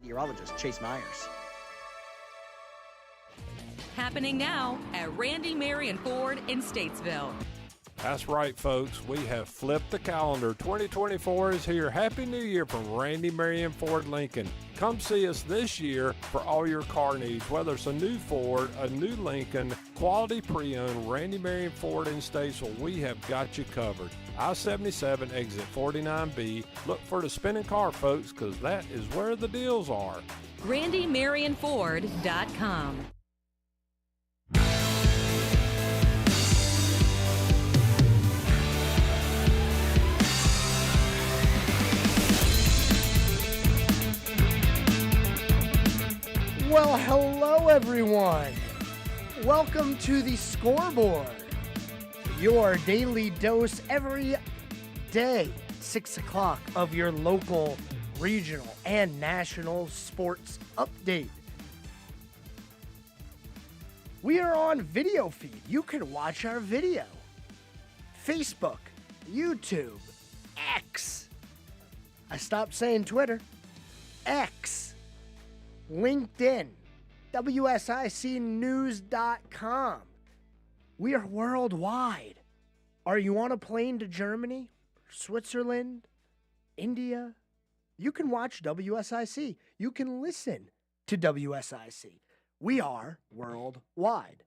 meteorologist Chase Myers. Happening now at Randy Marion Ford in Statesville. That's right, folks. We have flipped the calendar. 2024 is here. Happy New Year from Randy Marion Ford Lincoln. Come see us this year for all your car needs, whether it's a new Ford, a new Lincoln, quality pre-owned. Randy Marion Ford in Statesville, we have got you covered. I-77 exit 49B. Look for the spinning car, folks, because that is where the deals are. RandyMarionFord.com. Well, hello everyone. Welcome to the Scoreboard, your daily dose every day, 6 o'clock of your local, regional, and national sports update. We are on video feed. You can watch our video. Facebook, YouTube, X. I stopped saying Twitter. X. LinkedIn, WSICnews.com. We are worldwide. Are you on a plane to Germany, Switzerland, India? You can watch WSIC. You can listen to WSIC. We are worldwide.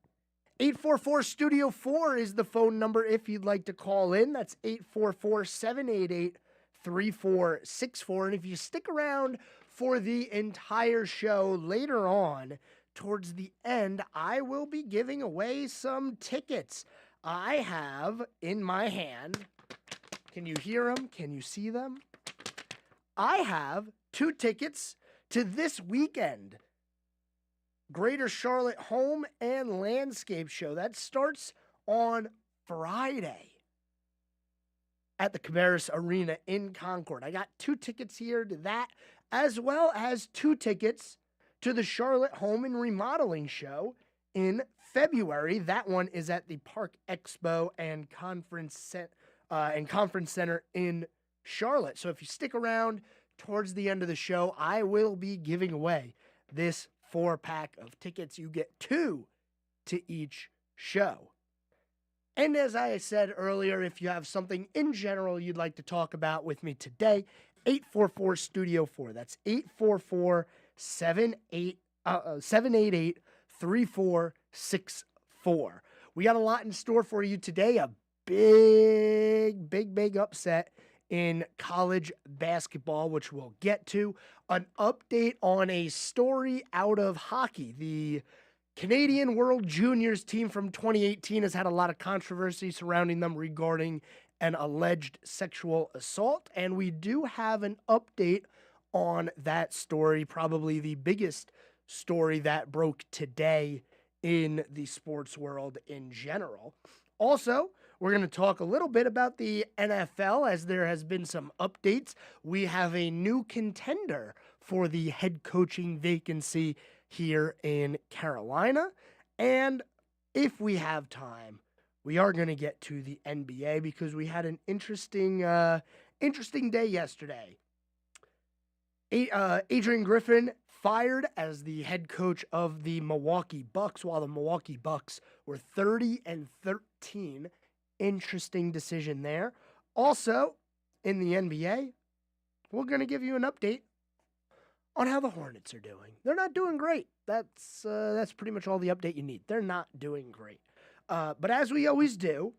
844-STUDIO-4 is the phone number if you'd like to call in. That's 844-788-3464. And if you stick around for the entire show later on, towards the end, I will be giving away some tickets. I have in my hand, can you hear them? Can you see them? I have 2 tickets to this weekend. Greater Charlotte Home and Landscape Show. That starts on Friday at the Cabarrus Arena in Concord. I got 2 tickets here to that, as well as 2 tickets to the Charlotte Home and Remodeling Show in February. That one is at the Park Expo and Conference Center in Charlotte. So if you stick around towards the end of the show, I will be giving away this 4-pack of tickets. You get 2 to each show. And as I said earlier, if you have something in general you'd like to talk about with me today, 844-STUDIO-4. That's 844-788-3464. We got a lot in store for you today. A big upset in college basketball, which we'll get to. An update on a story out of hockey. The Canadian World Juniors team from 2018 has had a lot of controversy surrounding them regarding an alleged sexual assault, and we do have an update on that story, probably the biggest story that broke today in the sports world in general. Also, we're going to talk a little bit about the NFL as there has been some updates. We have a new contender for the head coaching vacancy here in Carolina. And if we have time, we are going to get to the NBA because we had an interesting day yesterday. Adrian Griffin fired as the head coach of the Milwaukee Bucks, while the Milwaukee Bucks were 30-13. Interesting decision there. Also, in the NBA, we're going to give you an update on how the Hornets are doing. They're not doing great. That's pretty much all the update you need. They're not doing great. But as we always do,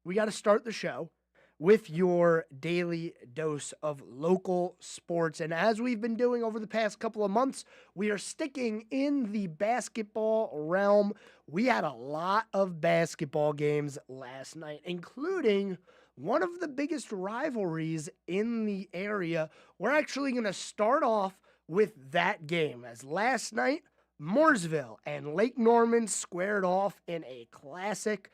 we got to start the show with your daily dose of local sports. And as we've been doing over the past couple of months, we are sticking in the basketball realm. We had a lot of basketball games last night, including one of the biggest rivalries in the area. We're actually going to start off with that game, as last night, Mooresville and Lake Norman squared off in a classic,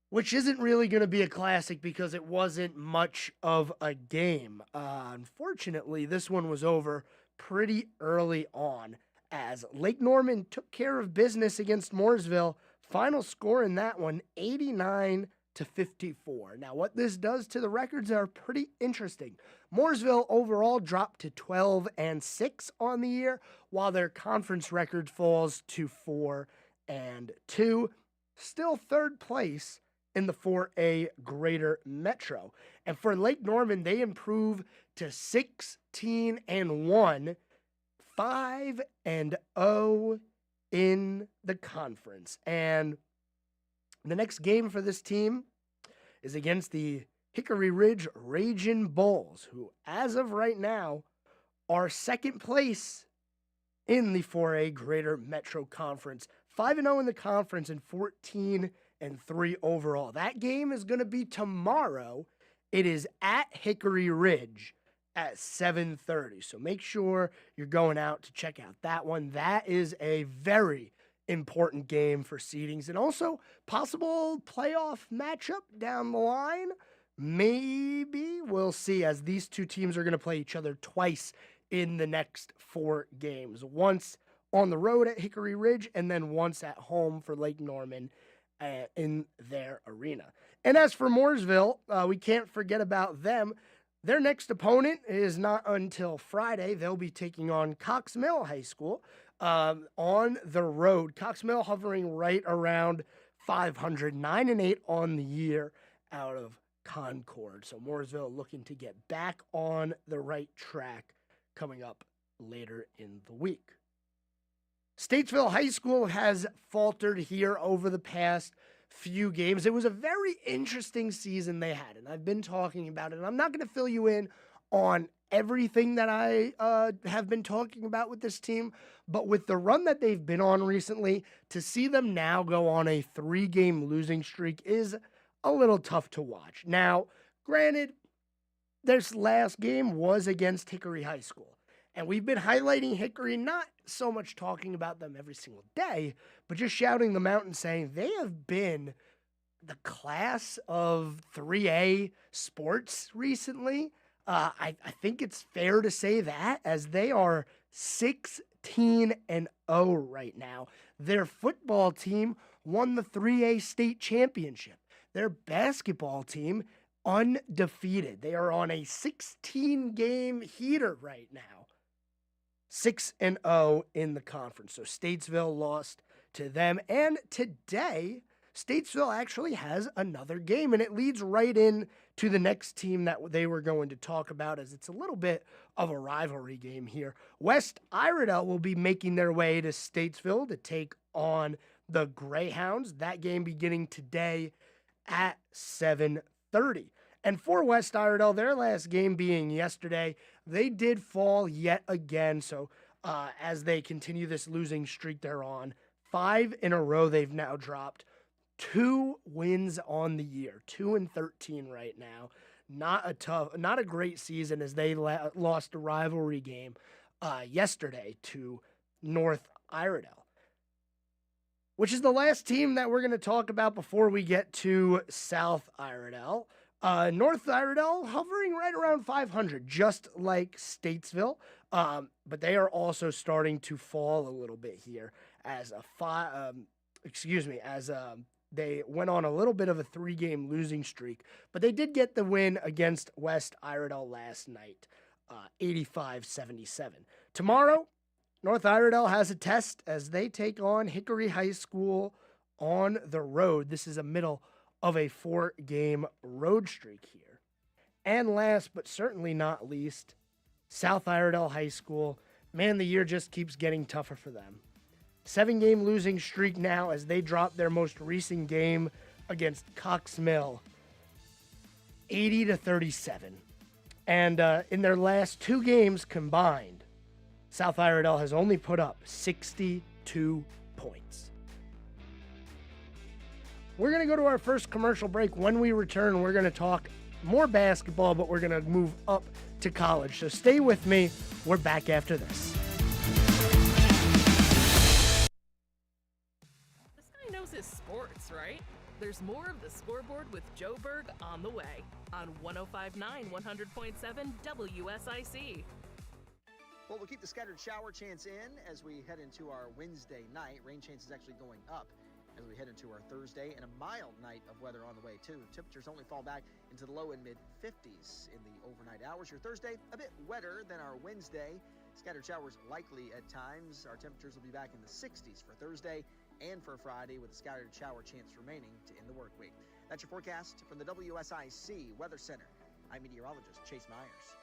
which isn't really going to be a classic because it wasn't much of a game. Unfortunately, this one was over pretty early on as Lake Norman took care of business against Mooresville. Final score in that one, 89-79. to 54. Now, what this does to the records are pretty interesting. Mooresville overall dropped to 12-6 on the year, while their conference record falls to 4-2. Still third place in the 4A Greater Metro. And for Lake Norman, they improve to 16-1, 5-0 in the conference. And the next game for this team is against the Hickory Ridge Ragin' Bulls, who, as of right now, are second place in the 4A Greater Metro Conference. 5-0 in the conference and 14-3 overall. That game is going to be tomorrow. It is at Hickory Ridge at 7:30. So make sure you're going out to check out that one. That is a very important game for seedings and also possible playoff matchup down the line. Maybe we'll see, as these two teams are going to play each other twice in the next 4 games. Once on the road at Hickory Ridge and then once at home for Lake Norman in their arena. And as for Mooresville, we can't forget about them. Their next opponent is not until Friday. They'll be taking on Cox Mill High School on the road. Cox Mill hovering right around 500, 9-8 on the year out of Concord. So Mooresville looking to get back on the right track coming up later in the week. Statesville High School has faltered here over the past few games. It was a very interesting season they had, and I've been talking about it, and I'm not going to fill you in on everything that I have been talking about with this team, but with the run that they've been on recently, to see them now go on a 3-game losing streak is a little tough to watch. Now, granted, this last game was against Hickory High School. And we've been highlighting Hickory, not so much talking about them every single day, but just shouting them out and saying they have been the class of 3A sports recently. I think it's fair to say that, as they are 16-0 right now. Their football team won the 3A state championship. Their basketball team undefeated. They are on a 16-game heater right now. 6-0 in the conference. So Statesville lost to them. And today, Statesville actually has another game, and it leads right in to the next team that they were going to talk about, as it's a little bit of a rivalry game here. West Iredell will be making their way to Statesville to take on the Greyhounds. That game beginning today at 7:30. And for West Iredell, their last game being yesterday, they did fall yet again. So as they continue this losing streak they're on, 5 in a row they've now dropped. 2 wins on the year, 2-13 right now. Not a great season, as they lost a rivalry game yesterday to North Iredell, which is the last team that we're going to talk about before we get to South Iredell. North Iredell hovering right around 500, just like Statesville, but they are also starting to fall a little bit here as they went on a little bit of a 3-game losing streak, but they did get the win against West Iredell last night, 85-77. Tomorrow, North Iredell has a test as they take on Hickory High School on the road. This is a middle of a 4-game road streak here. And last but certainly not least, South Iredell High School. Man, the year just keeps getting tougher for them. 7-game losing streak now as they drop their most recent game against Cox Mill, 80-37. And in their last 2 games combined, South Iredell has only put up 62 points. We're going to go to our first commercial break. When we return, we're going to talk more basketball, but we're going to move up to college. So stay with me. We're back after this. This guy knows his sports, right? There's more of the Scoreboard with Joe Berg on the way on 105.9 100.7 WSIC. Well, we'll keep the scattered shower chance in as we head into our Wednesday night. Rain chance is actually going up. as we head into our Thursday, and a mild night of weather on the way, too. Temperatures only fall back into the low and mid-50s in the overnight hours. Your Thursday, a bit wetter than our Wednesday. Scattered showers likely at times. Our temperatures will be back in the 60s for Thursday and for Friday, with a scattered shower chance remaining to end the work week. That's your forecast from the WSIC Weather Center. I'm meteorologist Chase Myers.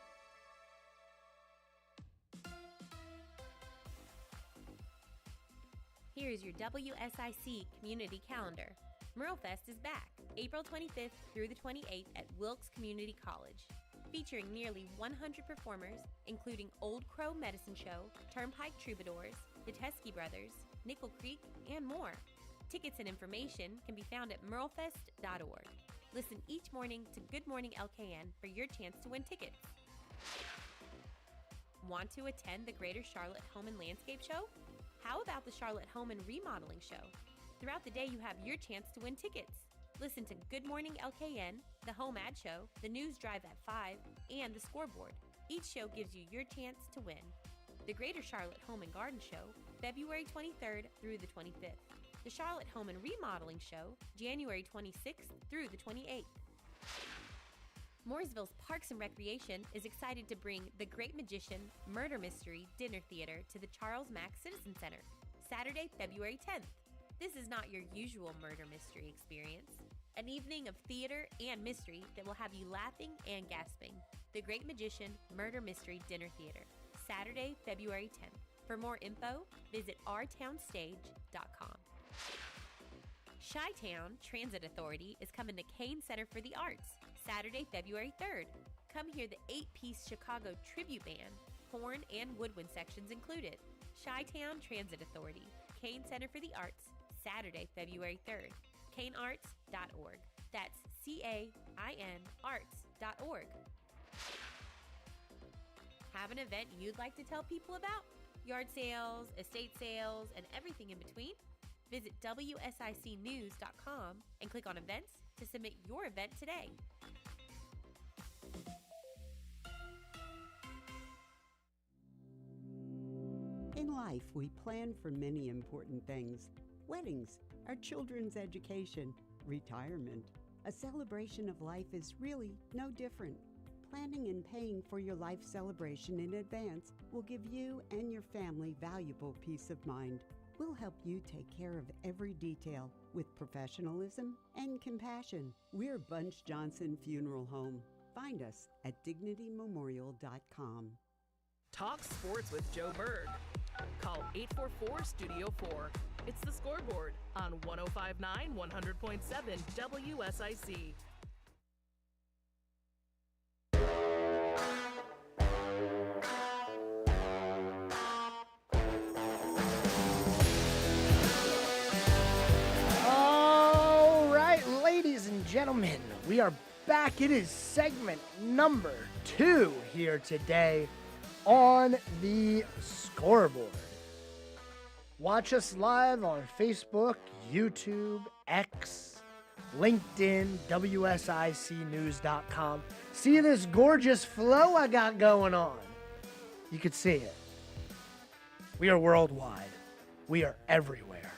Here's your WSIC community calendar. MuralFest is back, April 25th through the 28th at Wilkes Community College. Featuring nearly 100 performers, including Old Crow Medicine Show, Turnpike Troubadours, the Teskey Brothers, Nickel Creek, and more. Tickets and information can be found at muralfest.org. Listen each morning to Good Morning LKN for your chance to win tickets. Want to attend the Greater Charlotte Home and Landscape Show? How about the Charlotte Home and Remodeling Show? Throughout the day, you have your chance to win tickets. Listen to Good Morning LKN, the Home Ad Show, the News Drive at 5, and the Scoreboard. Each show gives you your chance to win. The Greater Charlotte Home and Garden Show, February 23rd through the 25th. The Charlotte Home and Remodeling Show, January 26th through the 28th. Mooresville's Parks and Recreation is excited to bring The Great Magician Murder Mystery Dinner Theater to the Charles Mack Citizen Center, Saturday, February 10th. This is not your usual murder mystery experience. An evening of theater and mystery that will have you laughing and gasping. The Great Magician Murder Mystery Dinner Theater, Saturday, February 10th. For more info, visit ourtownstage.com. Chi-Town Transit Authority is coming to Kane Center for the Arts, Saturday, February 3rd. Come hear the 8-piece Chicago tribute band, horn and woodwind sections included. Chi-Town Transit Authority, Kane Center for the Arts, Saturday, February 3rd. KaneArts.org. That's CAIN arts.org. Have an event you'd like to tell people about? Yard sales, estate sales, and everything in between? Visit WSICnews.com and click on events to submit your event today. In life, we plan for many important things. Weddings, our children's education, retirement. A celebration of life is really no different. Planning and paying for your life celebration in advance will give you and your family valuable peace of mind. We'll help you take care of every detail with professionalism and compassion. We're Bunch Johnson Funeral Home. Find us at dignitymemorial.com. Talk sports with Joe Berg. Call 844-STUDIO-4. It's the Scoreboard on 105.9 100.7 WSIC. All right, ladies and gentlemen, we are back. It is segment number 2 here today on the Scoreboard. Watch us live on Facebook, YouTube, X, LinkedIn, WSICnews.com. See this gorgeous flow I got going on? You could see it. We are worldwide. We are everywhere.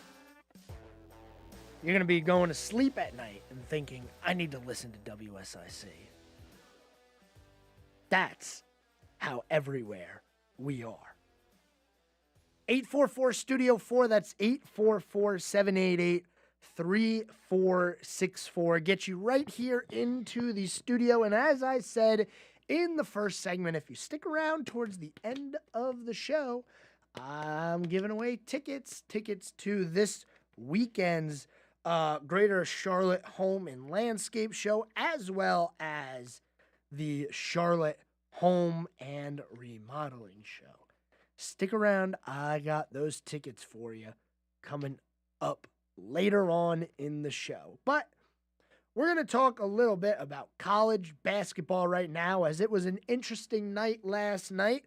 You're going to be going to sleep at night and thinking, I need to listen to WSIC. That's how everywhere we are. 844-STUDIO-4, that's 844-788-3464. Get you right here into the studio. And as I said in the first segment, if you stick around towards the end of the show, I'm giving away tickets to this weekend's Greater Charlotte Home and Landscape Show, as well as the Charlotte Home and Remodeling Show. Stick around. I got those tickets for you coming up later on in the show. But we're going to talk a little bit about college basketball right now, as it was an interesting night last night.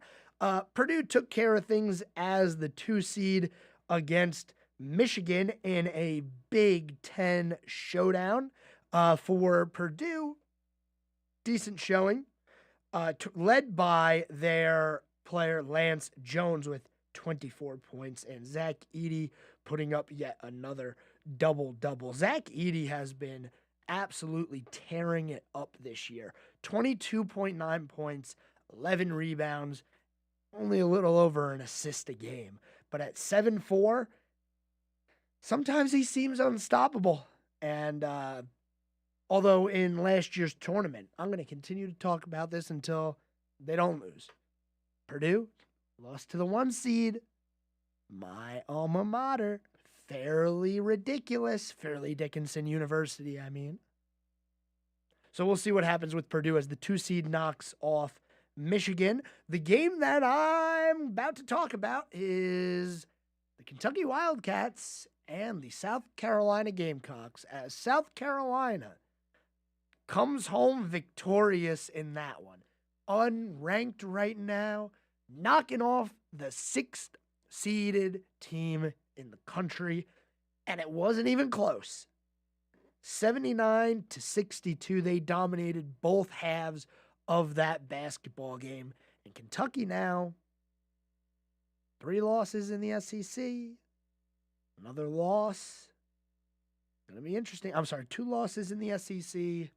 Purdue took care of things as the 2 seed against Michigan in a Big Ten showdown. For Purdue, decent showing, led by their player Lance Jones with 24 points, and Zach Edey putting up yet another double-double. Zach Edey has been absolutely tearing it up this year. 22.9 points, 11 rebounds, only a little over an assist a game. But at 7'4", sometimes he seems unstoppable. And although in last year's tournament, I'm going to continue to talk about this until they don't lose. Purdue lost to the 1 seed, my alma mater. Fairly ridiculous. Fairleigh Dickinson University, I mean. So we'll see what happens with Purdue as the 2 seed knocks off Michigan. The game that I'm about to talk about is the Kentucky Wildcats and the South Carolina Gamecocks, as South Carolina comes home victorious in that one. Unranked right now, knocking off the 6th seeded team in the country, and it wasn't even close. 79-62, they dominated both halves of that basketball game. And Kentucky now, 3 losses in the SEC, another loss. Going to be interesting. 2 losses in the SEC, and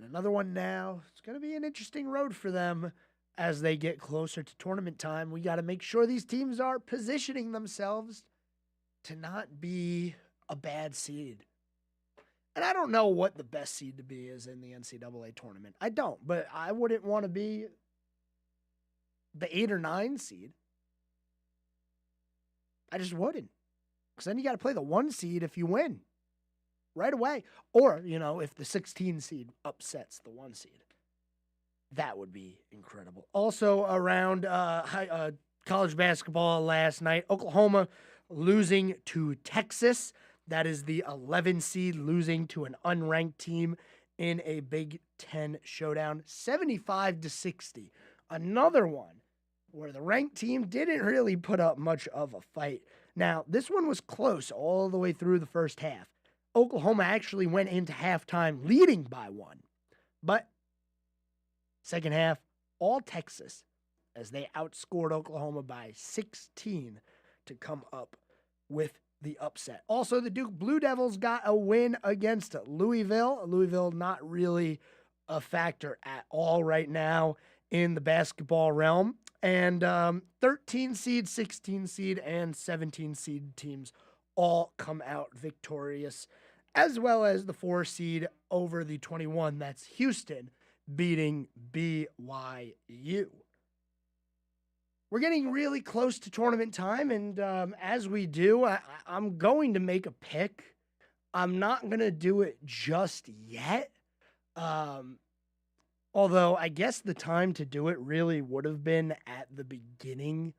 another one now. It's going to be an interesting road for them as they get closer to tournament time. We got to make sure these teams are positioning themselves to not be a bad seed. And I don't know what the best seed to be is in the NCAA tournament. I don't, but I wouldn't want to be the 8 or 9 seed. I just wouldn't. Because then you got to play the 1 seed if you win right away. Or, if the 16 seed upsets the 1 seed. That would be incredible. Also around college basketball last night, Oklahoma losing to Texas. That is the 11 seed losing to an unranked team in a Big Ten showdown, 75-60. Another one where the ranked team didn't really put up much of a fight. Now, this one was close all the way through the first half. Oklahoma actually went into halftime leading by 1. But second half, all Texas, as they outscored Oklahoma by 16 to come up with the upset. Also, the Duke Blue Devils got a win against Louisville. Louisville not really a factor at all right now in the basketball realm. And 13 seed, 16 seed, and 17 seed teams all come out victorious, as well as the 4 seed over the 21. That's Houston beating BYU. We're getting really close to tournament time, and as we do, I'm going to make a pick. I'm not going to do it just yet, although I guess the time to do it really would have been at the beginning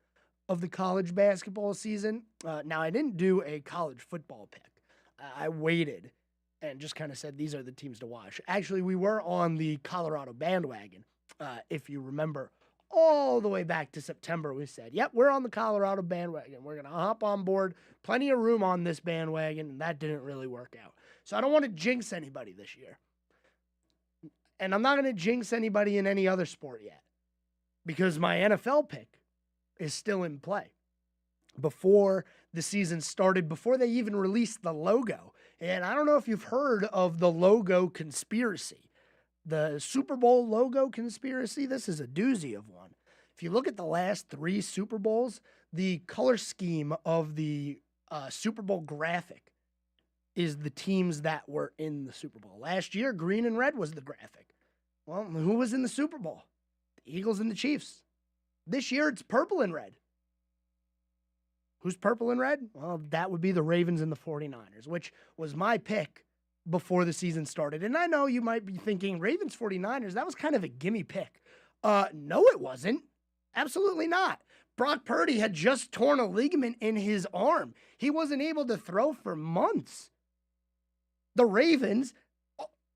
of the college basketball season. Now, I didn't do a college football pick. I waited and just kind of said, these are the teams to watch. Actually, we were on the Colorado bandwagon. If you remember, all the way back to September, we said, yep, we're on the Colorado bandwagon. We're going to hop on board. Plenty of room on this bandwagon, and that didn't really work out. So I don't want to jinx anybody this year. And I'm not going to jinx anybody in any other sport yet, because my NFL pick is still in play. Before the season started, before they even released the logo. And I don't know if you've heard of the logo conspiracy. The Super Bowl logo conspiracy, this is a doozy of one. If you look at the last 3 Super Bowls, the color scheme of the Super Bowl graphic is the teams that were in the Super Bowl. Last year, green and red was the graphic. Well, who was in the Super Bowl? The Eagles and the Chiefs. This year, it's purple and red. Who's purple and red? Well, that would be the Ravens and the 49ers, which was my pick before the season started. And I know you might be thinking, Ravens 49ers, that was kind of a gimme pick. No, it wasn't. Absolutely not. Brock Purdy had just torn a ligament in his arm. He wasn't able to throw for months. The Ravens,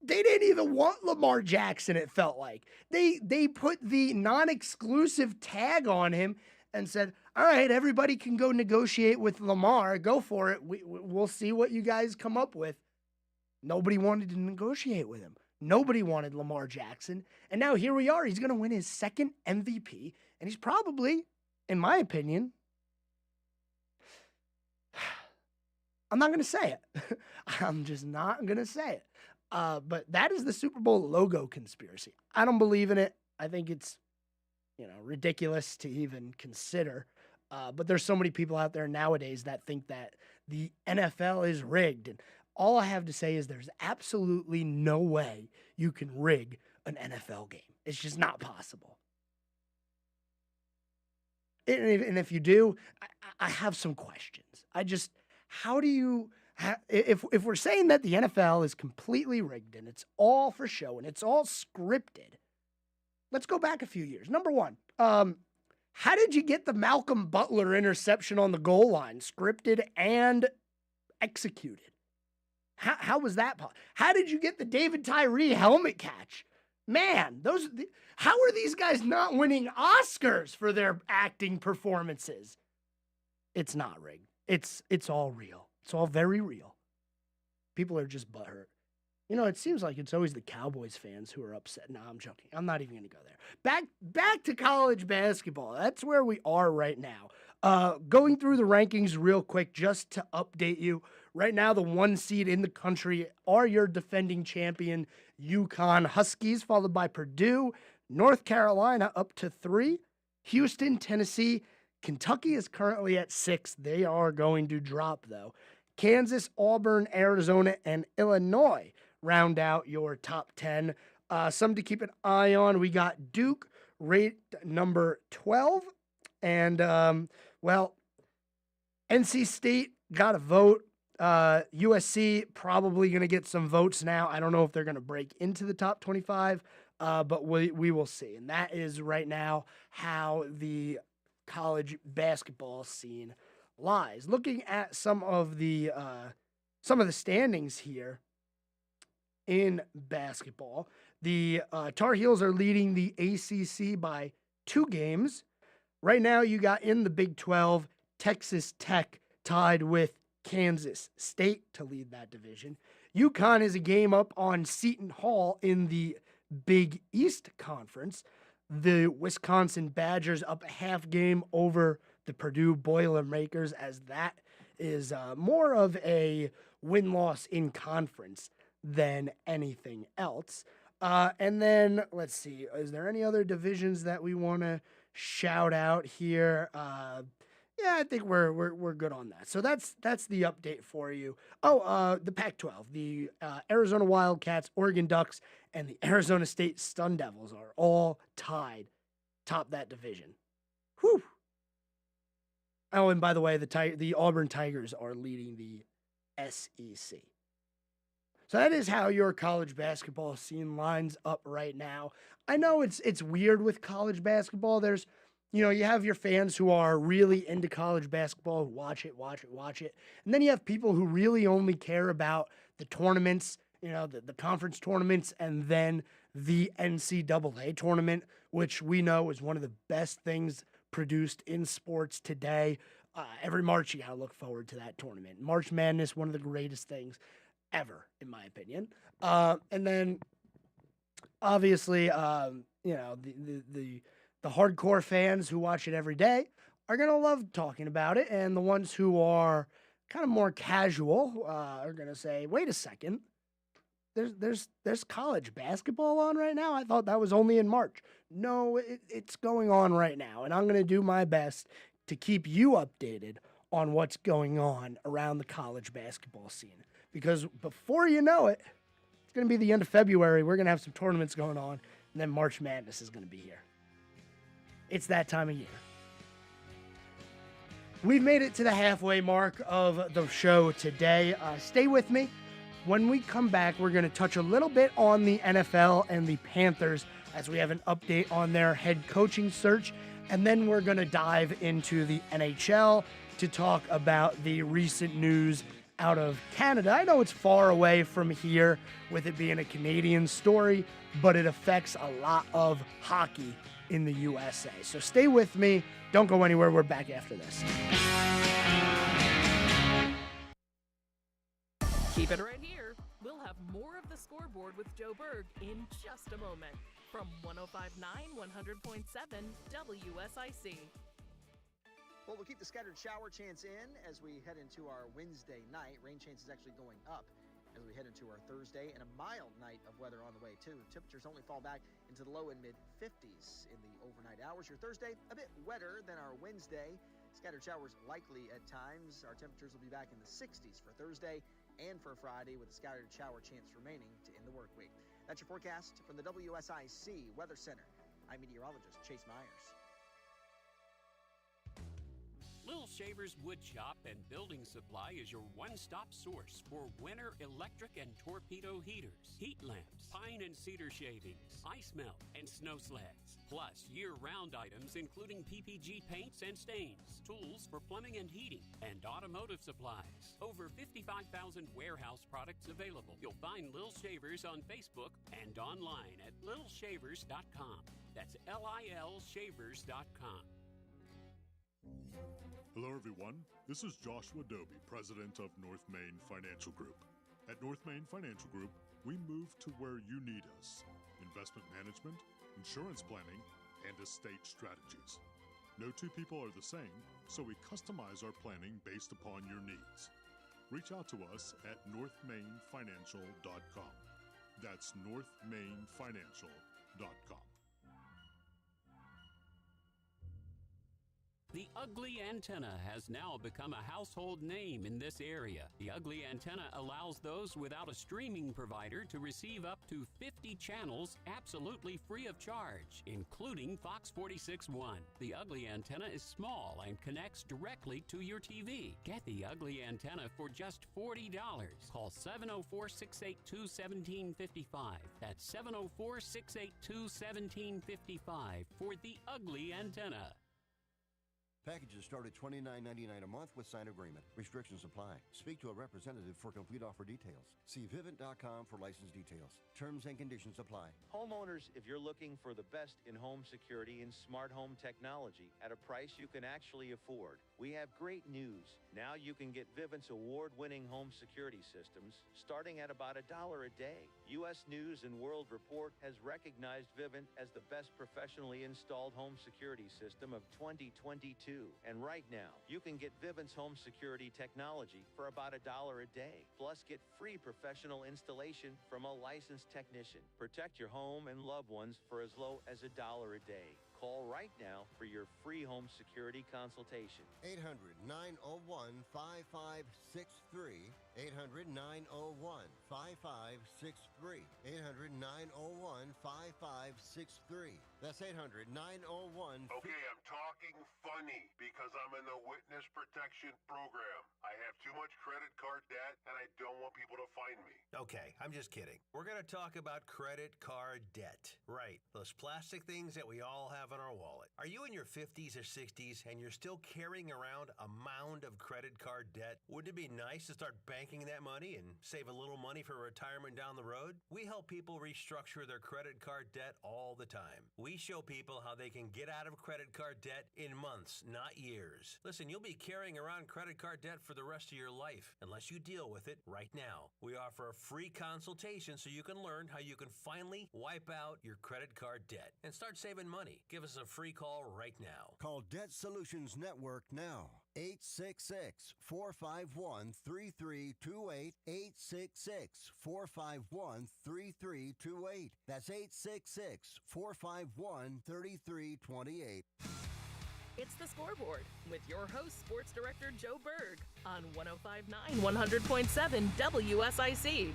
they didn't even want Lamar Jackson, it felt like. They put the non-exclusive tag on him and said, all right, everybody can go negotiate with Lamar. Go for it. We'll see what you guys come up with. Nobody wanted to negotiate with him. Nobody wanted Lamar Jackson. And now here we are. He's going to win his 2nd MVP. And he's probably, in my opinion, I'm not going to say it. I'm just not going to say it. But that is the Super Bowl logo conspiracy. I don't believe in it. I think it's, ridiculous to even consider. But there's so many people out there nowadays that think that the NFL is rigged. And all I have to say is there's absolutely no way you can rig an NFL game. It's just not possible. And if you do, I have some questions. How do you, if we're saying that the NFL is completely rigged and it's all for show and it's all scripted, let's go back a few years. Number one, how did you get the Malcolm Butler interception on the goal line scripted and executed? How was that possible? How did you get the David Tyree helmet catch? Man, how are these guys not winning Oscars for their acting performances? It's not rigged. It's all real. It's all very real. People are just butthurt. It seems like it's always the Cowboys fans who are upset. No, I'm joking. I'm not even going to go there. Back to college basketball. That's where we are right now. Going through the rankings real quick just to update you. Right now, the 1 seed in the country are your defending champion UConn Huskies, followed by Purdue, North Carolina up to 3, Houston, Tennessee. Kentucky is currently at 6. They are going to drop, though. Kansas, Auburn, Arizona, and Illinois round out your top 10. Some to keep an eye on. We got Duke ranked number 12. And, NC State got a vote. USC probably going to get some votes now. I don't know if they're going to break into the top 25, but we will see. And that is right now how the college basketball scene lies. Looking at some of the standings here in basketball, the Tar Heels are leading the ACC by 2 games. Right now, you got in the Big 12, Texas Tech tied with Kansas State to lead that division. UConn is a game up on Seton Hall in the Big East Conference. The Wisconsin Badgers up a half game over the Purdue Boilermakers, as that is more of a win-loss in conference than anything else. And then, let's see, is there any other divisions that we want to shout out here? Yeah, I think we're good on that. So that's the update for you. The Pac-12, the Arizona Wildcats, Oregon Ducks, and the Arizona State Sun Devils are all tied top that division. Whew. Oh, and by the way, the Auburn Tigers are leading the SEC. So that is how your college basketball scene lines up right now. I know it's weird with college basketball. There's you have your fans who are really into college basketball, who watch it. And then you have people who really only care about the tournaments, the conference tournaments, and then the NCAA tournament, which we know is one of the best things produced in sports today. Every March, you got to look forward to that tournament. March Madness, one of the greatest things ever, in my opinion. And then, obviously, the hardcore fans who watch it every day are going to love talking about it. And the ones who are kind of more casual are going to say, wait a second, there's college basketball on right now? I thought that was only in March. No, it's going on right now. And I'm going to do my best to keep you updated on what's going on around the college basketball scene. Because before you know it, it's going to be the end of February. We're going to have some tournaments going on. And then March Madness is going to be here. It's that time of year. We've made it to the halfway mark of the show today. Stay with me. When we come back, we're going to touch a little bit on the NFL and the Panthers as we have an update on their head coaching search. And then we're going to dive into the NHL to talk about the recent news out of Canada. I know it's far away from here with it being a Canadian story, but it affects a lot of hockey in the USA. So stay with me. Don't go anywhere. We're back after this. Keep it right here. We'll have more of the Scoreboard with Joe Berg in just a moment from 105.9 100.7 WSIC. Well, we'll keep the scattered shower chance in as we head into our Wednesday night. Rain chance is actually going up as we head into our Thursday, and a mild night of weather on the way, too. Temperatures only fall back into the low and mid-50s in the overnight hours. Your Thursday, a bit wetter than our Wednesday. Scattered showers likely at times. Our temperatures will be back in the 60s for Thursday and for Friday, with a scattered shower chance remaining to end the work week. That's your forecast from the WSIC Weather Center. I'm meteorologist Chase Myers. Little Shavers Wood Shop and Building Supply is your one-stop source for winter electric and torpedo heaters, heat lamps, pine and cedar shavings, ice melt, and snow sleds. Plus, year-round items including PPG paints and stains, tools for plumbing and heating, and automotive supplies. Over 55,000 warehouse products available. You'll find Little Shavers on Facebook and online at littleshavers.com. That's LILshavers.com. Hello everyone, this is Joshua Doby, President of North Main Financial Group. At North Main Financial Group, we move to where you need us. Investment management, insurance planning, and estate strategies. No two people are the same, so we customize our planning based upon your needs. Reach out to us at northmainfinancial.com. That's northmainfinancial.com. The Ugly Antenna has now become a household name in this area. The Ugly Antenna allows those without a streaming provider to receive up to 50 channels absolutely free of charge, including Fox 46.1. The Ugly Antenna is small and connects directly to your TV. Get the Ugly Antenna for just $40. Call 704-682-1755. That's 704-682-1755 for the Ugly Antenna. Packages start at $29.99 a month with signed agreement. Restrictions apply. Speak to a representative for complete offer details. See Vivint.com for license details. Terms and conditions apply. Homeowners, if you're looking for the best in home security and smart home technology at a price you can actually afford, we have great news. Now you can get Vivint's award-winning home security systems starting at about $1 a day. U.S. News & World Report has recognized Vivint as the best professionally installed home security system of 2022. And right now, you can get Vivint's home security technology for about $1 a day. Plus, get free professional installation from a licensed technician. Protect your home and loved ones for as low as $1 a day. Call right now for your free home security consultation. 800-901-5563. 800-901-5563. 800-901-5563. That's 800-901. Okay, I'm talking funny because I'm in the witness protection program. I have too much credit card debt and I don't want people to find me. Okay, I'm just kidding. We're going to talk about credit card debt. Right, those plastic things that we all have in our wallet. Are you in your 50s or 60s and you're still carrying around a mound of credit card debt? Wouldn't it be nice to start banking that money and save a little money for retirement down the road? We help people restructure their credit card debt all the time. We show people how they can get out of credit card debt in months, not years. Listen, you'll be carrying around credit card debt for the rest of your life unless you deal with it right now. We offer a free consultation so you can learn how you can finally wipe out your credit card debt and start saving money. Give us a free call right now. Call Debt Solutions Network now. 866-451-3328. 866-451-3328. That's 866-451-3328. It's the Scoreboard with your host, Sports Director Joe Berg on 105.9 100.7 WSIC.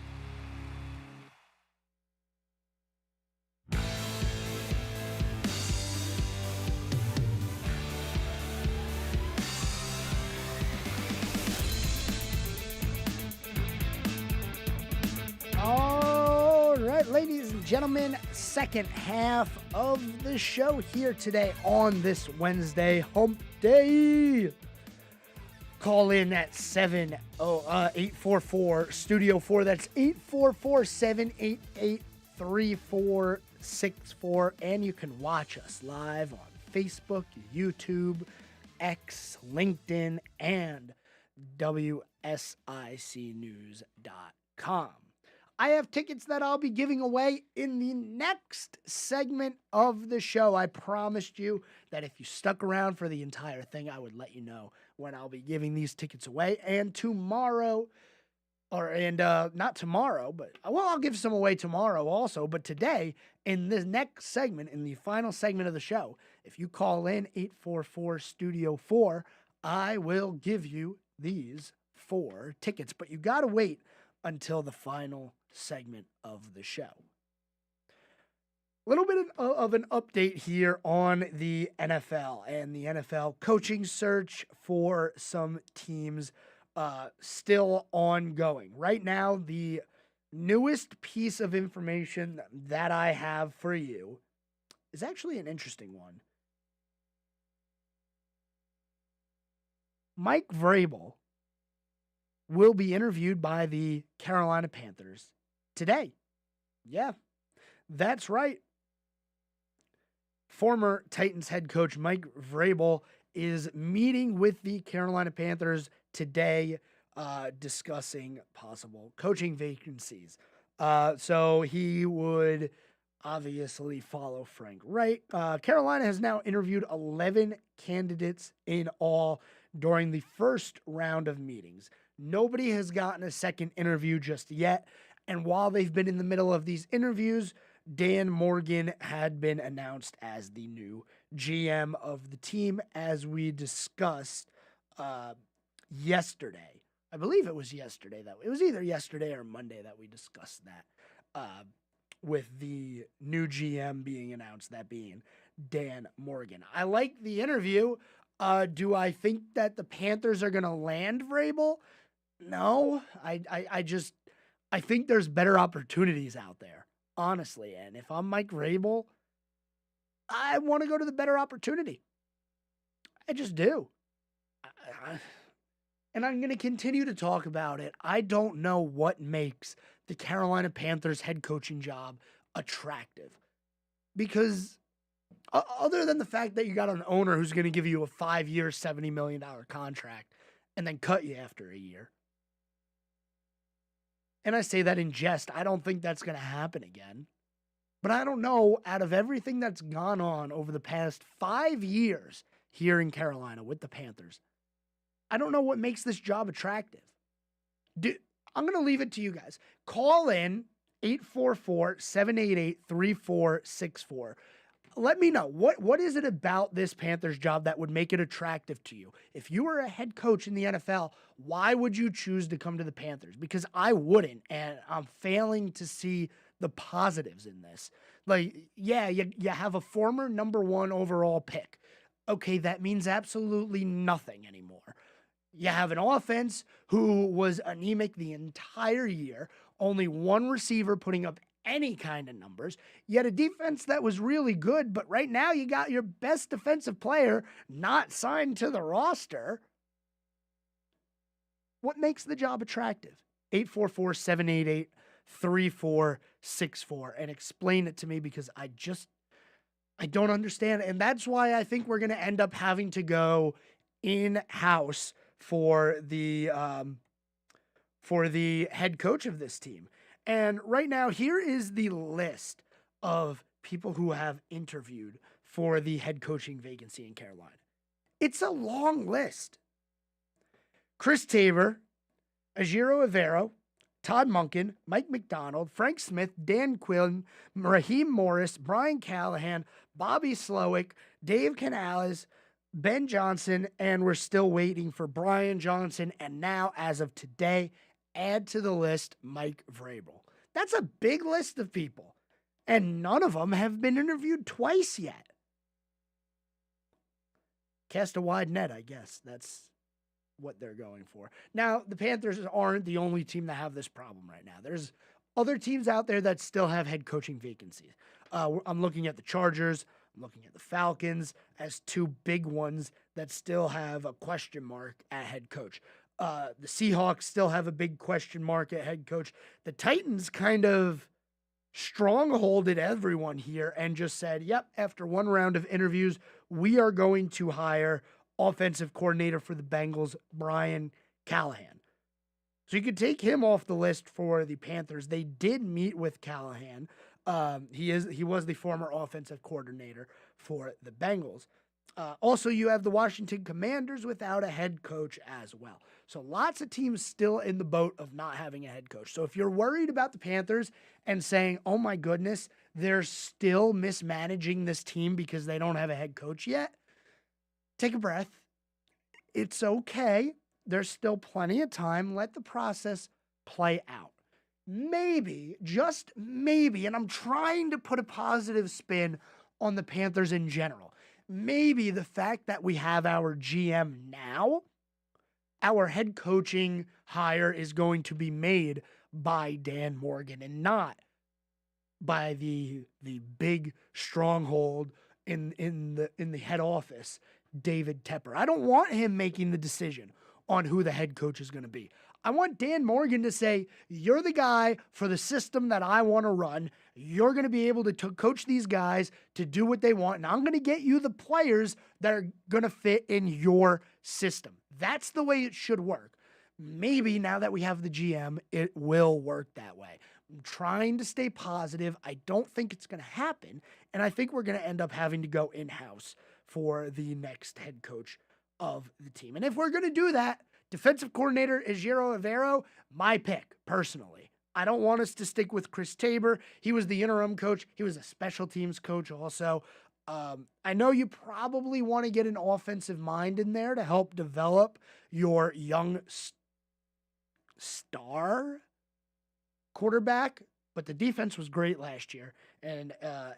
All right, ladies and gentlemen, second half of the show here today on this Wednesday hump day. Call in at 844 Studio 4. That's 844-788-3464. And you can watch us live on Facebook, YouTube, X, LinkedIn, and WSICnews.com. I have tickets that I'll be giving away in the next segment of the show. I promised you that if you stuck around for the entire thing, I would let you know when I'll be giving these tickets away. And tomorrow, not tomorrow, but I'll give some away tomorrow also. But today, in this next segment, in the final segment of the show, if you call in 844-STUDIO-4, I will give you these 4 tickets. But you got to wait until the final segment of the show. A little bit of an update here on the NFL and the NFL coaching search for some teams still ongoing. Right now, the newest piece of information that I have for you is actually an interesting one. Mike Vrabel will be interviewed by the Carolina Panthers today. Yeah, that's right. Former Titans head coach Mike Vrabel is meeting with the Carolina Panthers today, discussing possible coaching vacancies. So he would obviously follow Frank Wright. Carolina has now interviewed 11 candidates in all during the first round of meetings. Nobody has gotten a second interview just yet. And while they've been in the middle of these interviews, Dan Morgan had been announced as the new GM of the team, as we discussed yesterday. I believe it was yesterday. It was either yesterday or Monday that we discussed that, with the new GM being announced, that being Dan Morgan. I like the interview. Do I think that the Panthers are going to land Vrabel? No, I think there's better opportunities out there, honestly. And if I'm Mike Vrabel, I want to go to the better opportunity. I just do. And I'm going to continue to talk about it. I don't know what makes the Carolina Panthers head coaching job attractive. Because other than the fact that you got an owner who's going to give you a 5-year, $70 million contract and then cut you after a year. And I say that in jest. I don't think that's going to happen again. But I don't know, out of everything that's gone on over the past 5 years here in Carolina with the Panthers, I don't know what makes this job attractive. I'm going to leave it to you guys. Call in 844-788-3464. Let me know, what is it about this Panthers job that would make it attractive to you? If you were a head coach in the NFL, why would you choose to come to the Panthers? Because I wouldn't, and I'm failing to see the positives in this. Like, yeah, you have a former number 1 overall pick. Okay, that means absolutely nothing anymore. You have an offense who was anemic the entire year, only 1 receiver putting up any kind of numbers. You had a defense that was really good, but right now you got your best defensive player not signed to the roster. What makes the job attractive? 844-788-3464, and explain it to me, because I don't understand. And that's why I think we're going to end up having to go in-house for the head coach of this team. And right now, here is the list of people who have interviewed for the head coaching vacancy in Carolina. It's a long list. Chris Tabor, Ajiro Evero, Todd Monken, Mike McDonald, Frank Smith, Dan Quinn, Raheem Morris, Brian Callahan, Bobby Slowick, Dave Canales, Ben Johnson, and we're still waiting for Brian Johnson. And now, as of today, add to the list Mike Vrabel. That's a big list of people, and none of them have been interviewed twice yet. Cast a wide net, I guess. That's what they're going for. Now, the Panthers aren't the only team that have this problem right now. There's other teams out there that still have head coaching vacancies. I'm looking at the Chargers. I'm looking at the Falcons as 2 big ones that still have a question mark at head coach. The Seahawks still have a big question mark at head coach. The Titans kind of strongholded everyone here and just said, yep, after 1 round of interviews, we are going to hire offensive coordinator for the Bengals, Brian Callahan. So you could take him off the list for the Panthers. They did meet with Callahan. He was the former offensive coordinator for the Bengals. Also, you have the Washington Commanders without a head coach as well. So lots of teams still in the boat of not having a head coach. So if you're worried about the Panthers and saying, oh my goodness, they're still mismanaging this team because they don't have a head coach yet, take a breath. It's okay. There's still plenty of time. Let the process play out. Maybe, just maybe, and I'm trying to put a positive spin on the Panthers in general. Maybe the fact that we have our GM now, our head coaching hire is going to be made by Dan Morgan and not by the big stronghold in the head office, David Tepper. I don't want him making the decision on who the head coach is going to be. I want Dan Morgan to say, you're the guy for the system that I want to run. You're going to be able to coach these guys to do what they want, and I'm going to get you the players that are going to fit in your system. That's the way it should work. Maybe now that we have the GM, it will work that way. I'm trying to stay positive. I don't think it's going to happen, and I think we're going to end up having to go in-house for the next head coach of the team. And if we're going to do that, defensive coordinator Ejiro Evero, my pick, personally. I don't want us to stick with Chris Tabor. He was the interim coach. He was a special teams coach also. I know you probably want to get an offensive mind in there to help develop your young star quarterback, but the defense was great last year, and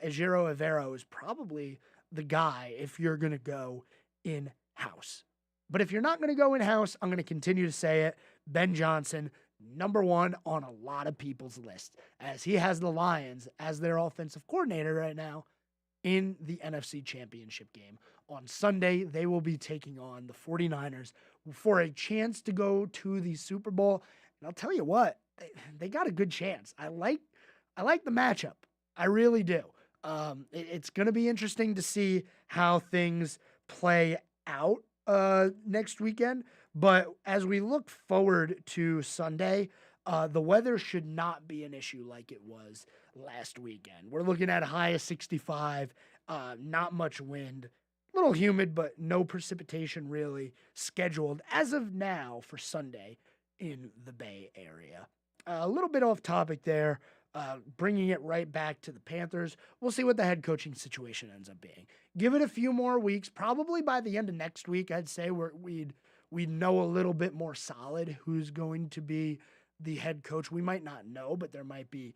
Ejiro Evero is probably the guy if you're going to go in-house. But if you're not going to go in-house, I'm going to continue to say it. Ben Johnson, number one on a lot of people's list, as he has the Lions as their offensive coordinator right now in the NFC Championship game. On Sunday, they will be taking on the 49ers for a chance to go to the Super Bowl. And I'll tell you what, they got a good chance. I like the matchup. I really do. It's going to be interesting to see how things play out next weekend. But as we look forward to Sunday, the weather should not be an issue like it was last weekend. We're looking at a high of 65, not much wind, a little humid, but no precipitation really scheduled as of now for Sunday in the Bay Area. A little bit off topic there, bringing it right back to the Panthers. We'll see what the head coaching situation ends up being. Give it a few more weeks. Probably by the end of next week, I'd say we'd know a little bit more solid who's going to be the head coach. We might not know, but there might be,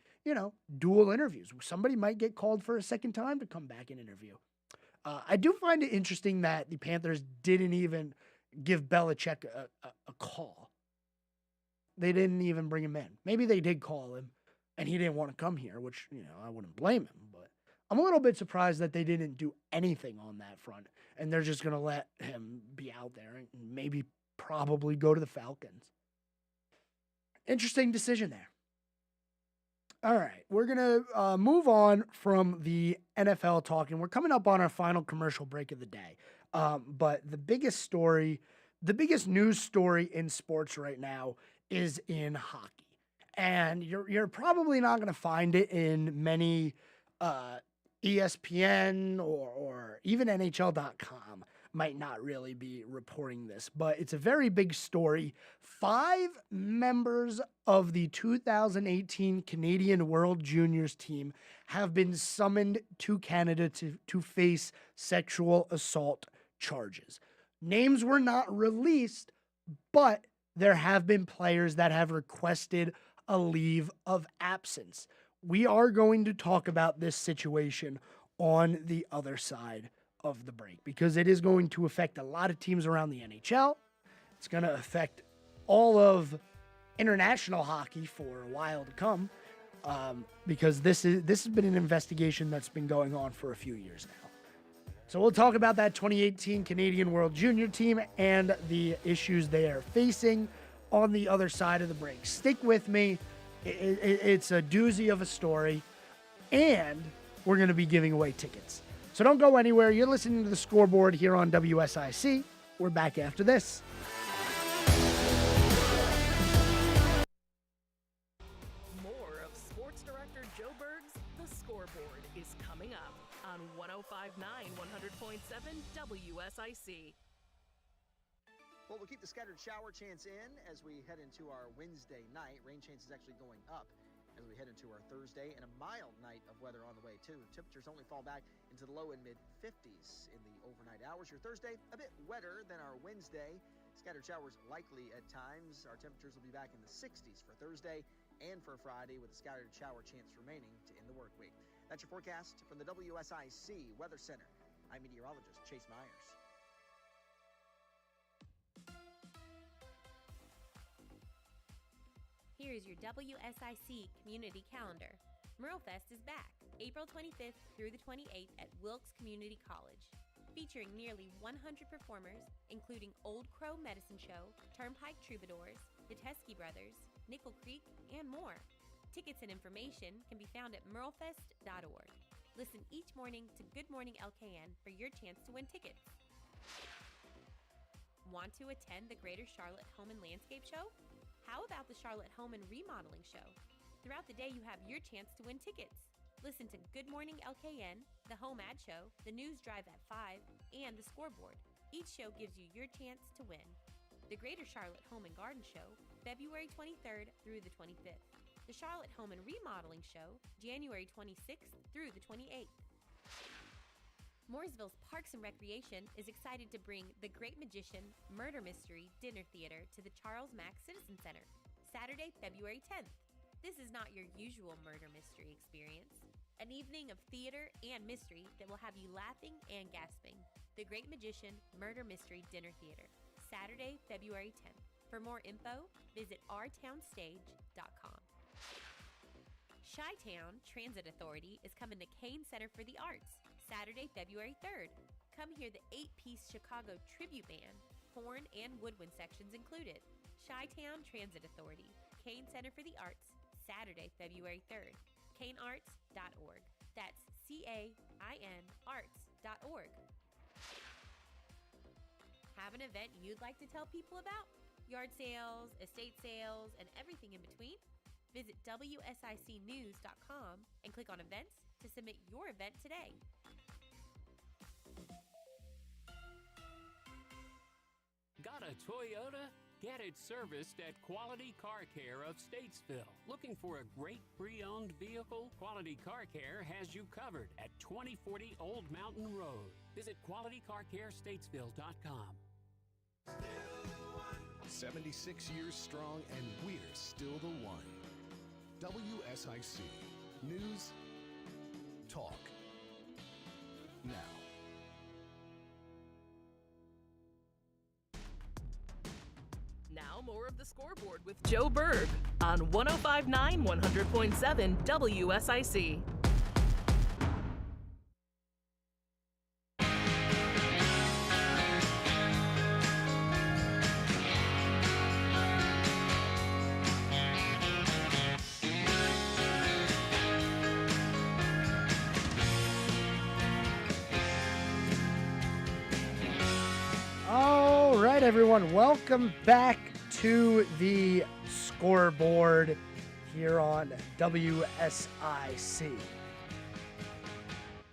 dual interviews. Somebody might get called for a second time to come back and interview. I do find it interesting that the Panthers didn't even give Belichick a call. They didn't even bring him in. Maybe they did call him and he didn't want to come here, which, I wouldn't blame him. But I'm a little bit surprised that they didn't do anything on that front. And they're just going to let him be out there and maybe probably go to the Falcons. Interesting decision there. All right, we're going to move on from the NFL talk, and we're coming up on our final commercial break of the day. But the biggest news story in sports right now is in hockey. And you're probably not going to find it in many ESPN or even NHL.com might not really be reporting this, but it's a very big story. 5 members of the 2018 Canadian World Juniors team have been summoned to Canada to face sexual assault charges. Names were not released, but there have been players that have requested a leave of absence. We are going to talk about this situation on the other side of the break because it is going to affect a lot of teams around the NHL. It's going to affect all of international hockey for a while to come because this has been an investigation that's been going on for a few years now. So we'll talk about that 2018 Canadian World Junior team and the issues they are facing on the other side of the break. Stick with me. It's a doozy of a story, and we're going to be giving away tickets. So don't go anywhere. You're listening to the Scoreboard here on WSIC. We're back after this. 100.7 WSIC. Well, we'll keep the scattered shower chance in as we head into our Wednesday night. Rain chance is actually going up as we head into our Thursday, and a mild night of weather on the way, too. Temperatures only fall back into the low and mid-50s in the overnight hours. Your Thursday, a bit wetter than our Wednesday. Scattered showers likely at times. Our temperatures will be back in the 60s for Thursday and for Friday, with a scattered shower chance remaining to end the work week. That's your forecast from the WSIC Weather Center. I'm meteorologist Chase Myers. Here's your WSIC community calendar. Merlefest is back, April 25th through the 28th at Wilkes Community College. Featuring nearly 100 performers, including Old Crow Medicine Show, Turnpike Troubadours, the Teskey Brothers, Nickel Creek, and more. Tickets and information can be found at merlefest.org. Listen each morning to Good Morning LKN for your chance to win tickets. Want to attend the Greater Charlotte Home and Landscape Show? How about the Charlotte Home and Remodeling Show? Throughout the day, you have your chance to win tickets. Listen to Good Morning LKN, the Home Ad Show, the News Drive at 5, and the Scoreboard. Each show gives you your chance to win. The Greater Charlotte Home and Garden Show, February 23rd through the 25th. The Charlotte Home and Remodeling Show, January 26th through the 28th. Mooresville's Parks and Recreation is excited to bring The Great Magician Murder Mystery Dinner Theater to the Charles Mack Citizen Center, Saturday, February 10th. This is not your usual murder mystery experience. An evening of theater and mystery that will have you laughing and gasping. The Great Magician Murder Mystery Dinner Theater, Saturday, February 10th. For more info, visit ourtownstage.com. Chi-Town Transit Authority is coming to Kane Center for the Arts, Saturday, February 3rd. Come hear the 8-piece Chicago tribute band, horn and woodwind sections included. Chi-Town Transit Authority, Kane Center for the Arts, Saturday, February 3rd. KaneArts.org. That's CAIN arts.org. Have an event you'd like to tell people about? Yard sales, estate sales, and everything in between? Visit WSICnews.com and click on events to submit your event today. Got a Toyota? Get it serviced at Quality Car Care of Statesville. Looking for a great pre-owned vehicle? Quality Car Care has you covered at 2040 Old Mountain Road. Visit QualityCarCareStatesville.com. 76 years strong, and we're still the one. WSIC. News. Talk. Now. Now more of the Scoreboard with Joe Berg on 105.9 100.7 WSIC. All right, everyone, welcome back to the Scoreboard here on WSIC.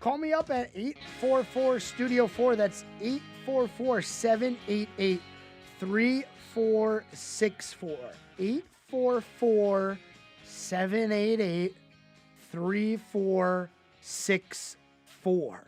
Call me up at 844-STUDIO-4. That's 844-788-3464. 844-788-3464.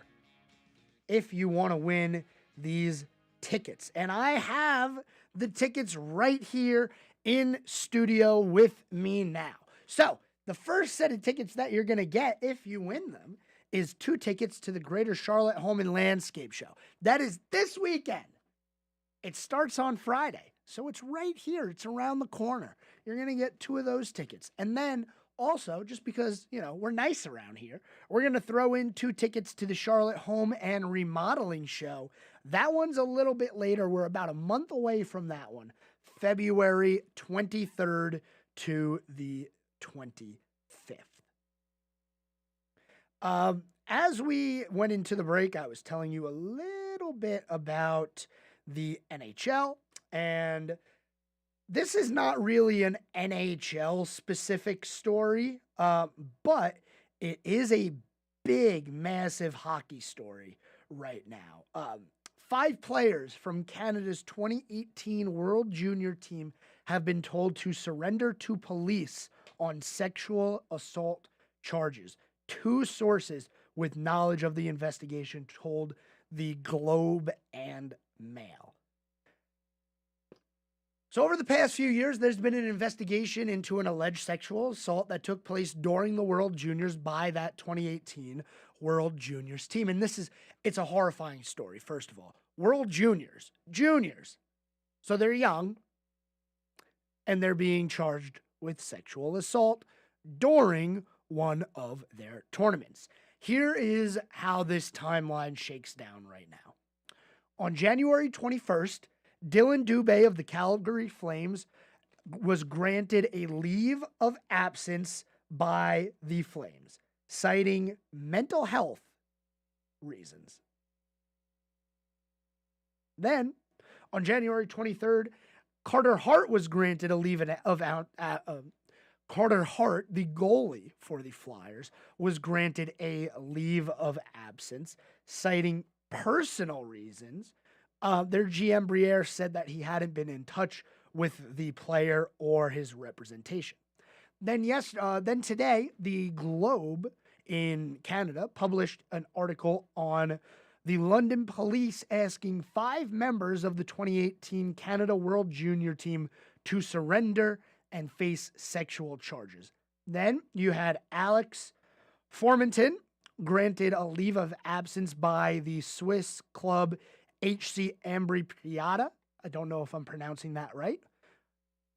If you want to win these tickets. And I have the tickets right here in studio with me now. So the first set of tickets that you're going to get if you win them is 2 tickets to the Greater Charlotte Home and Landscape Show. That is this weekend. It starts on Friday. So it's right here. It's around the corner. You're going to get 2 of those tickets. And then also, just because, we're nice around here, we're going to throw in 2 tickets to the Charlotte Home and Remodeling Show. That one's a little bit later. We're about a month away from that one, February 23rd to the 25th. As we went into the break, I was telling you a little bit about the NHL, and this is not really an NHL specific story, but it is a big, massive hockey story right now. 5 players from Canada's 2018 World Junior team have been told to surrender to police on sexual assault charges. 2 sources with knowledge of the investigation told the Globe and Mail. So over the past few years, there's been an investigation into an alleged sexual assault that took place during the World Juniors by that 2018 World Juniors team. And it's a horrifying story, first of all. World Juniors. So they're young, and they're being charged with sexual assault during one of their tournaments. Here is how this timeline shakes down right now. On January 21st, Dylan Dubé of the Calgary Flames was granted a leave of absence by the Flames, citing mental health reasons. Then, on January 23rd, Carter Hart was granted a leave of Carter Hart, the goalie for the Flyers, was granted a leave of absence, citing personal reasons. Their GM Briere said that he hadn't been in touch with the player or his representation. Then today, the Globe in Canada published an article on the London police asking 5 members of the 2018 Canada World Junior team to surrender and face sexual charges. Then you had Alex Formenton granted a leave of absence by the Swiss club HC Ambri Piata. I don't know if I'm pronouncing that right.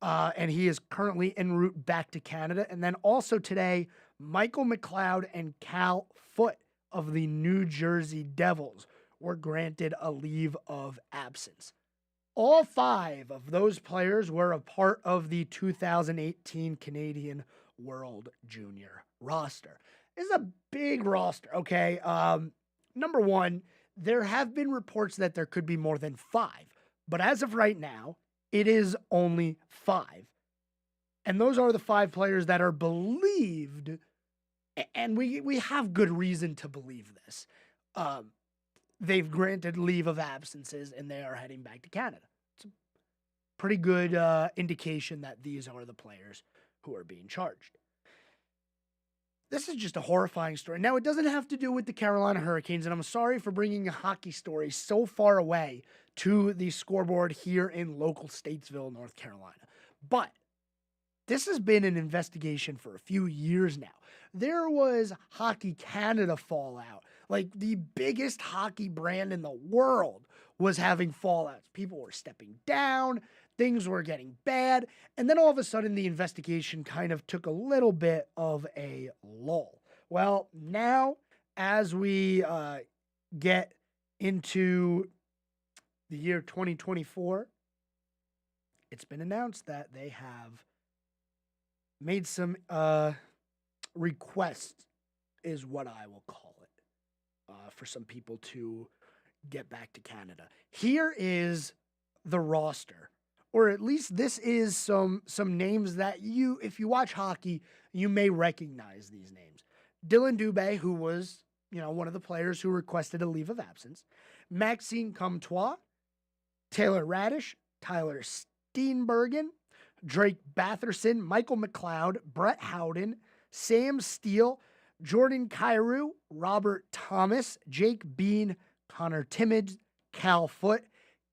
And he is currently en route back to Canada. And then also today, Michael McLeod and Cal Foote of the New Jersey Devils were granted a leave of absence. All 5 of those players were a part of the 2018 Canadian World Junior roster. It's a big roster, okay? Number one, there have been reports that there could be more than 5, but as of right now, it is only 5. And those are the 5 players that are believed, and we have good reason to believe this. They've granted leave of absences, and they are heading back to Canada. It's a pretty good indication that these are the players who are being charged. This is just a horrifying story. Now, it doesn't have to do with the Carolina Hurricanes, and I'm sorry for bringing a hockey story so far away to the Scoreboard here in local Statesville, North Carolina. But this has been an investigation for a few years now. There was Hockey Canada fallout. Like, the biggest hockey brand in the world was having fallouts. People were stepping down. Things were getting bad. And then all of a sudden, the investigation kind of took a little bit of a lull. Well, now, as we get into the year 2024, it's been announced that they have made some requests, is what I will call it, for some people to get back to Canada. Here is the roster, or at least this is some names that you, if you watch hockey, you may recognize these names. Dylan Dubé, who was, one of the players who requested a leave of absence. Maxime Comtois, Taylor Radish, Tyler Steenbergen, Drake Batherson, Michael McLeod, Brett Howden, Sam Steele, Jordan Kyrou, Robert Thomas, Jake Bean, Connor Timmins, Cal Foote,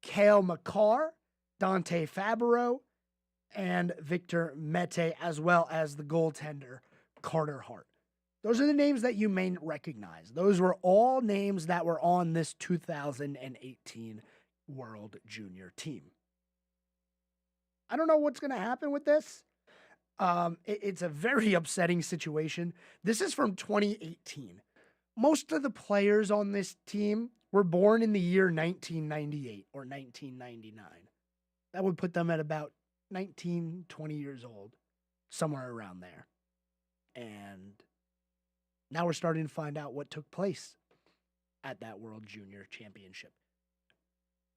Cale Makar, Dante Fabro, and Victor Mete, as well as the goaltender Carter Hart. Those are the names that you may recognize. Those were all names that were on this 2018 World Junior team. I don't know what's going to happen with this. It's a very upsetting situation. This is from 2018. Most of the players on this team were born in the year 1998 or 1999. That would put them at about 19, 20 years old, somewhere around there. And now we're starting to find out what took place at that World Junior Championship.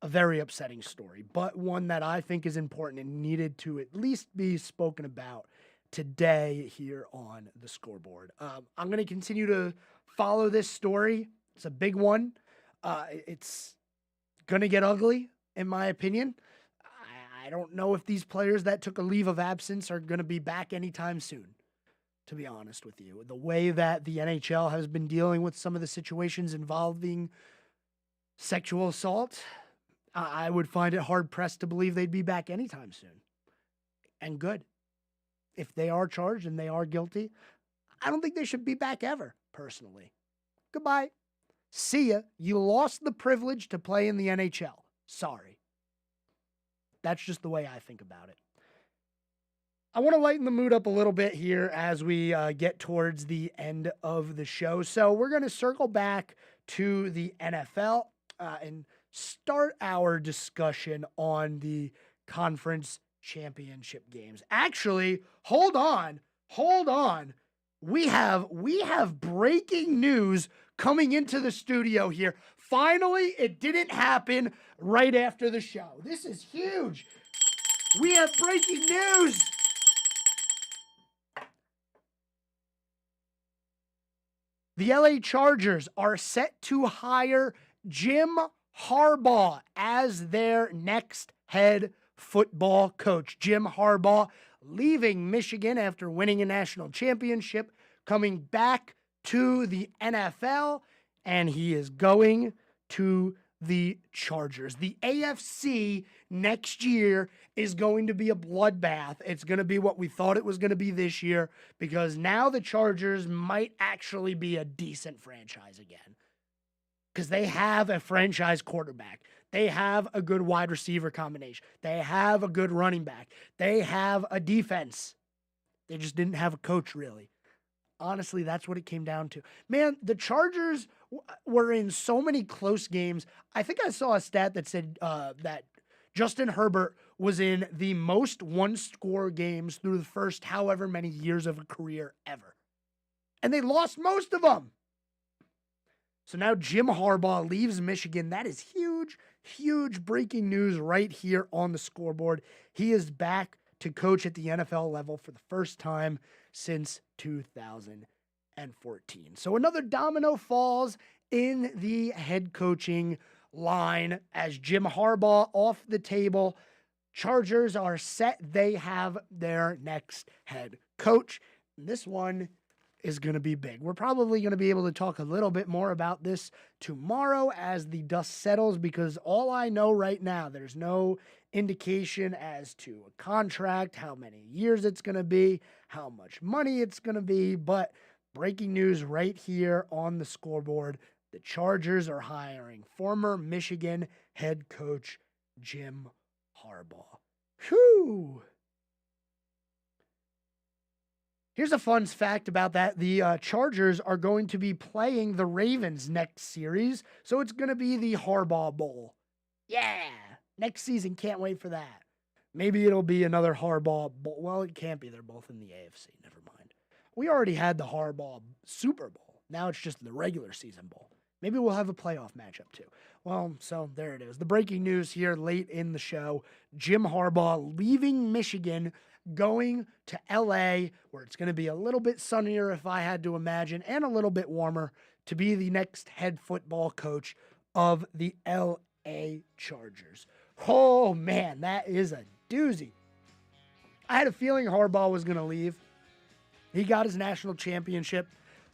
A very upsetting story, but one that I think is important and needed to at least be spoken about today here on the Scoreboard. I'm going to continue to follow this story. It's a big one. It's going to get ugly, in my opinion. I don't know if these players that took a leave of absence are going to be back anytime soon, to be honest with you. The way that the NHL has been dealing with some of the situations involving sexual assault, I would find it hard-pressed to believe they'd be back anytime soon. And good. If they are charged and they are guilty, I don't think they should be back ever, personally. Goodbye. See ya. You lost the privilege to play in the NHL. Sorry. That's just the way I think about it. I want to lighten the mood up a little bit here as we get towards the end of the show. So we're going to circle back to the NFL and start our discussion on the conference championship games. Actually, hold on. We have breaking news coming into the studio here. Finally, it didn't happen right after the show. This is huge. We have breaking news. The LA Chargers are set to hire Jim Harbaugh as their next head football coach. Jim Harbaugh leaving Michigan after winning a national championship, coming back to the NFL, and he is going to the Chargers. The AFC next year is going to be a bloodbath. It's going to be what we thought it was going to be this year, because now the Chargers might actually be a decent franchise again, because they have a franchise quarterback. They have a good wide receiver combination. They have a good running back. They have a defense. They just didn't have a coach, really. Honestly, that's what it came down to. Man, the Chargers were in so many close games. I think I saw a stat that said that Justin Herbert was in the most one-score games through the first however many years of a career ever. And they lost most of them. So now Jim Harbaugh leaves Michigan. That is huge, huge breaking news right here on the Scoreboard. He is back to coach at the NFL level for the first time since 2014. So another domino falls in the head coaching line as Jim Harbaugh off the table. Chargers are set. They have their next head coach. And this one is going to be big. We're probably going to be able to talk a little bit more about this tomorrow as the dust settles, because all I know right now, there's no indication as to a contract, how many years it's going to be, how much money it's going to be. But breaking news right here on the Scoreboard, the Chargers are hiring former Michigan head coach Jim Harbaugh. Whew. Here's a fun fact about that. The Chargers are going to be playing the Ravens next series, so it's going to be the Harbaugh Bowl. Yeah, next season. Can't wait for that. Maybe it'll be another Harbaugh Bowl. Well, it can't be. They're both in the AFC. Never mind. We already had the Harbaugh Super Bowl. Now it's just the regular season bowl. Maybe we'll have a playoff matchup too. Well, so there it is. The breaking news here late in the show. Jim Harbaugh leaving Michigan, going to LA, where it's going to be a little bit sunnier, if I had to imagine, and a little bit warmer, to be the next head football coach of the LA Chargers. Oh, man, that is a doozy. I had a feeling Harbaugh was going to leave. He got his national championship.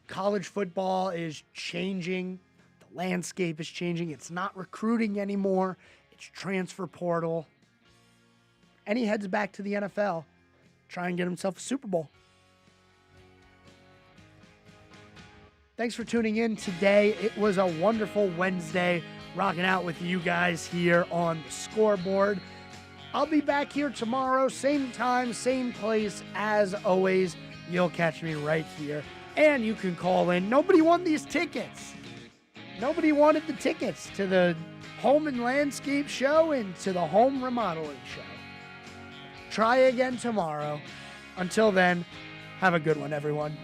College football is changing. The landscape is changing. It's not recruiting anymore. It's transfer portal. And he heads back to the NFL. Try and get himself a Super Bowl. Thanks for tuning in today. It was a wonderful Wednesday rocking out with you guys here on the Scoreboard. I'll be back here tomorrow, same time, same place. As always, you'll catch me right here. And you can call in. Nobody won these tickets. Nobody wanted the tickets to the home and landscape show and to the home remodeling show. Try again tomorrow. Until then, have a good one, everyone.